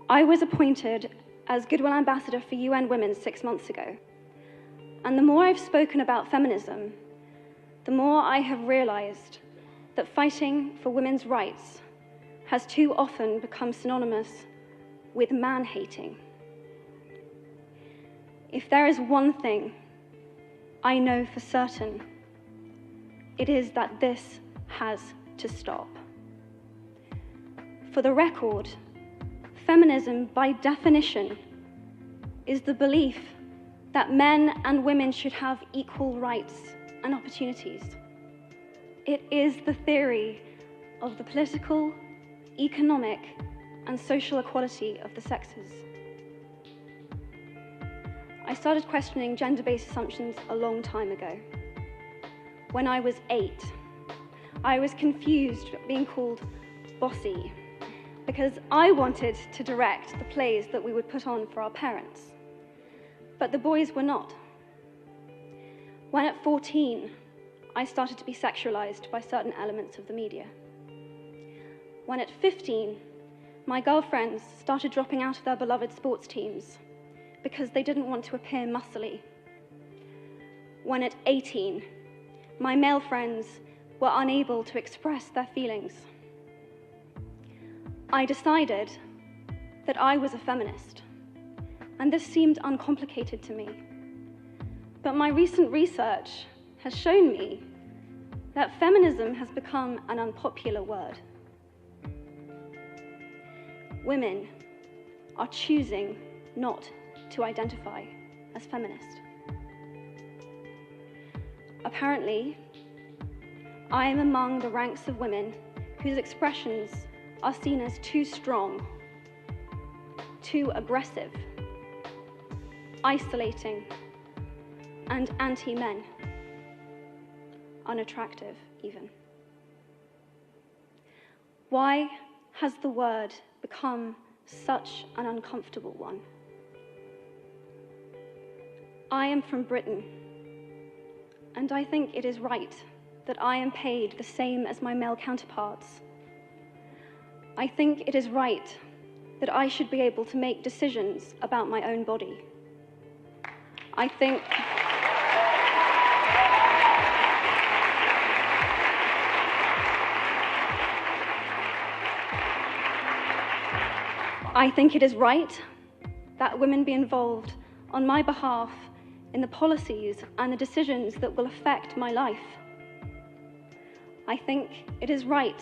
I was appointed as Goodwill Ambassador for UN Women 6 months ago, and the more I've spoken about feminism, the more I have realized that fighting for women's rights has too often become synonymous with man-hating. If there is one thing I know for certain, it is that this has to stop. For the record, feminism, by definition, is the belief that men and women should have equal rights and opportunities. It is the theory of the political, economic, and social equality of the sexes. I started questioning gender-based assumptions a long time ago. When I was 8, I was confused at being called bossy because I wanted to direct the plays that we would put on for our parents, but the boys were not. When at 14, I started to be sexualized by certain elements of the media. When at 15, my girlfriends started dropping out of their beloved sports teams because they didn't want to appear muscly. When at 18, my male friends were unable to express their feelings. I decided that I was a feminist, and this seemed uncomplicated to me. But my recent research has shown me that feminism has become an unpopular word. Women are choosing not to identify as feminist. Apparently, I am among the ranks of women whose expressions are seen as too strong, too aggressive, isolating, and anti-men, unattractive even. Why has the word become such an uncomfortable one? I am from Britain, and I think it is right that I am paid the same as my male counterparts. I think it is right that I should be able to make decisions about my own body. I think it is right that women be involved on my behalf in the policies and the decisions that will affect my life. I think it is right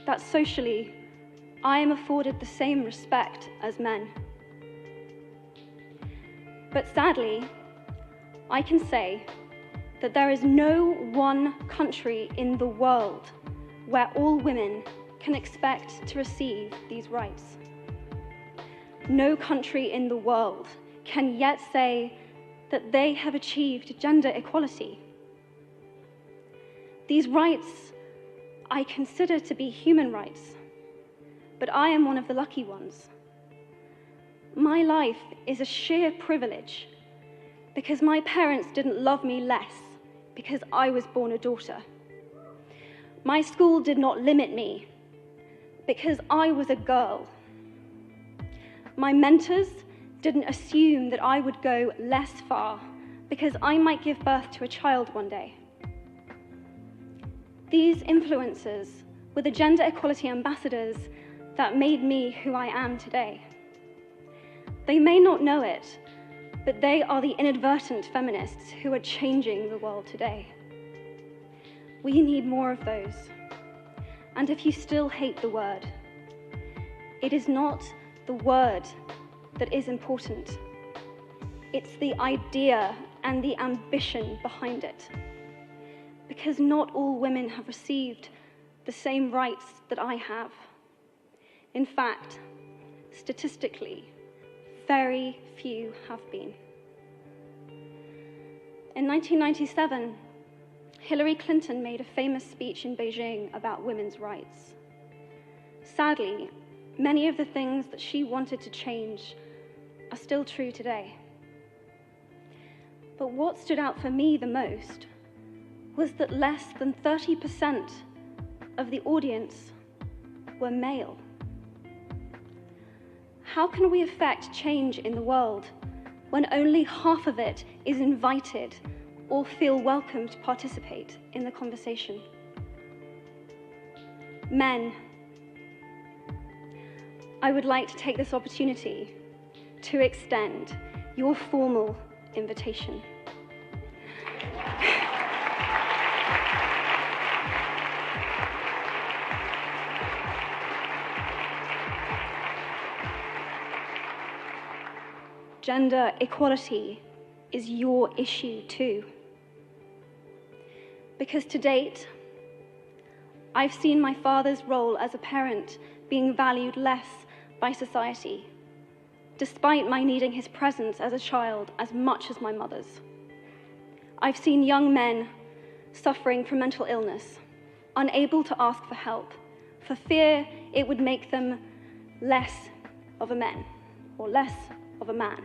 that socially I am afforded the same respect as men. But sadly, I can say that there is no one country in the world where all women can expect to receive these rights. No country in the world can yet say that they have achieved gender equality. These rights I consider to be human rights, but I am one of the lucky ones. My life is a sheer privilege because my parents didn't love me less because I was born a daughter. My school did not limit me because I was a girl. My mentors didn't assume that I would go less far because I might give birth to a child one day. These influences were the gender equality ambassadors that made me who I am today. They may not know it, but they are the inadvertent feminists who are changing the world today. We need more of those. And if you still hate the word, it is not the word that is important. It's the idea and the ambition behind it. Because not all women have received the same rights that I have. In fact, statistically, very few have been. In 1997, Hillary Clinton made a famous speech in Beijing about women's rights. Sadly, many of the things that she wanted to change are still true today. But what stood out for me the most was that less than 30% of the audience were male. how can we affect change in the world when only half of it is invited or feel welcome to participate in the conversation? Men, I would like to take this opportunity to extend your formal invitation. Gender equality is your issue too. Because to date, I've seen my father's role as a parent being valued less by society, despite my needing his presence as a child as much as my mother's. I've seen young men suffering from mental illness, unable to ask for help, for fear it would make them less of a man or less of a man.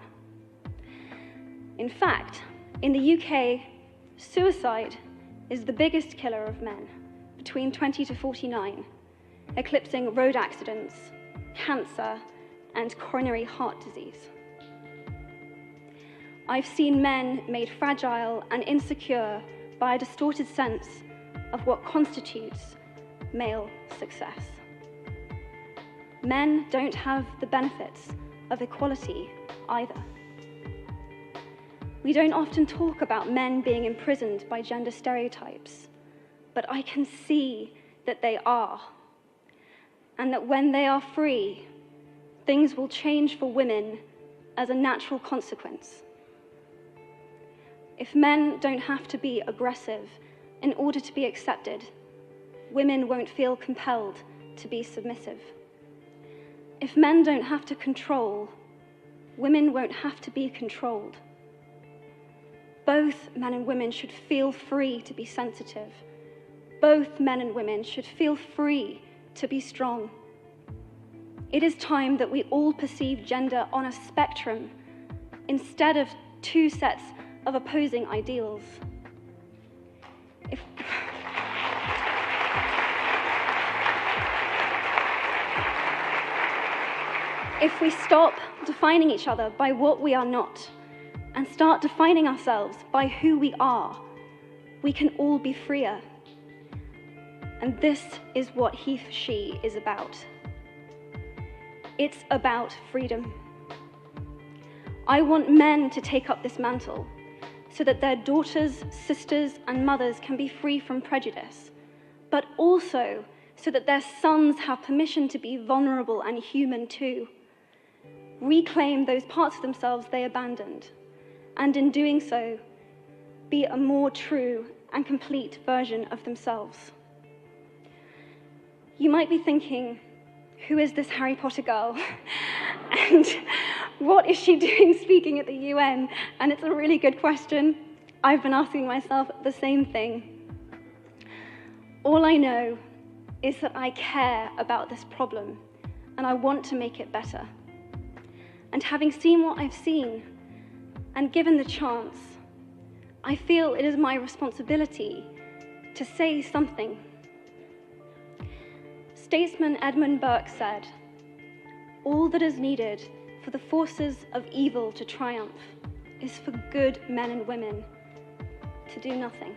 In fact, in the UK, suicide is the biggest killer of men between 20 to 49, eclipsing road accidents, cancer, and coronary heart disease. I've seen men made fragile and insecure by a distorted sense of what constitutes male success. Men don't have the benefits of equality either. We don't often talk about men being imprisoned by gender stereotypes, but I can see that they are, and that when they are free, things will change for women as a natural consequence. If men don't have to be aggressive in order to be accepted, women won't feel compelled to be submissive. If men don't have to control, women won't have to be controlled. Both men and women should feel free to be sensitive. Both men and women should feel free to be strong. It is time that we all perceive gender on a spectrum instead of two sets of opposing ideals. If we stop defining each other by what we are not and start defining ourselves by who we are, we can all be freer. And this is what he for she is about. It's about freedom. I want men to take up this mantle so that their daughters, sisters, and mothers can be free from prejudice, but also so that their sons have permission to be vulnerable and human too. Reclaim those parts of themselves they abandoned, and in doing so, be a more true and complete version of themselves. You might be thinking, who is this Harry Potter girl? And what is she doing speaking at the UN? And it's a really good question. I've been asking myself the same thing. All I know is that I care about this problem, and I want to make it better. And having seen what I've seen, and given the chance, I feel it is my responsibility to say something. Statesman Edmund Burke said, "All that is needed for the forces of evil to triumph is for good men and women to do nothing."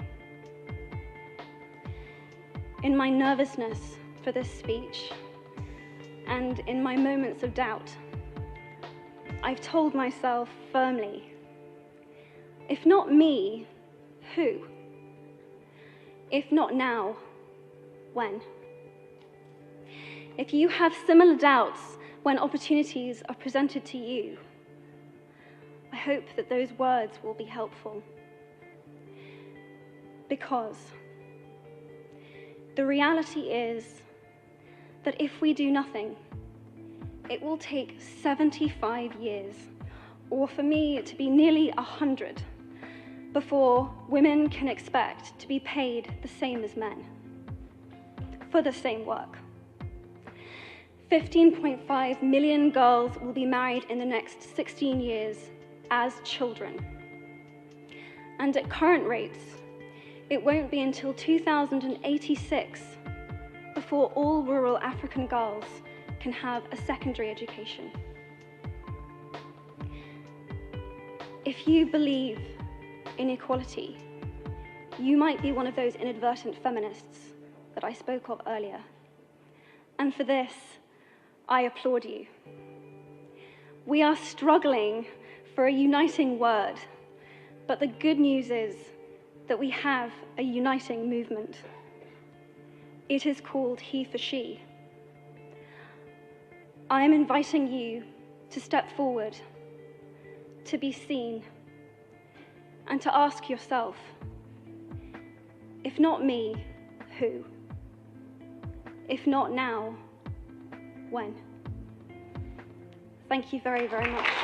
In my nervousness for this speech, and in my moments of doubt, I've told myself firmly, if not me, who? If not now, when? If you have similar doubts when opportunities are presented to you, I hope that those words will be helpful. Because the reality is that if we do nothing, it will take 75 years, or for me to be nearly 100, before women can expect to be paid the same as men for the same work. 15.5 million girls will be married in the next 16 years as children. And at current rates, it won't be until 2086 before all rural African girls can have a secondary education. If you believe in equality, you might be one of those inadvertent feminists that I spoke of earlier. And for this, I applaud you. We are struggling for a uniting word, but the good news is that we have a uniting movement. It is called He for She. I am inviting you to step forward, to be seen, and to ask yourself, if not me, who? If not now, when? Thank you very, very much.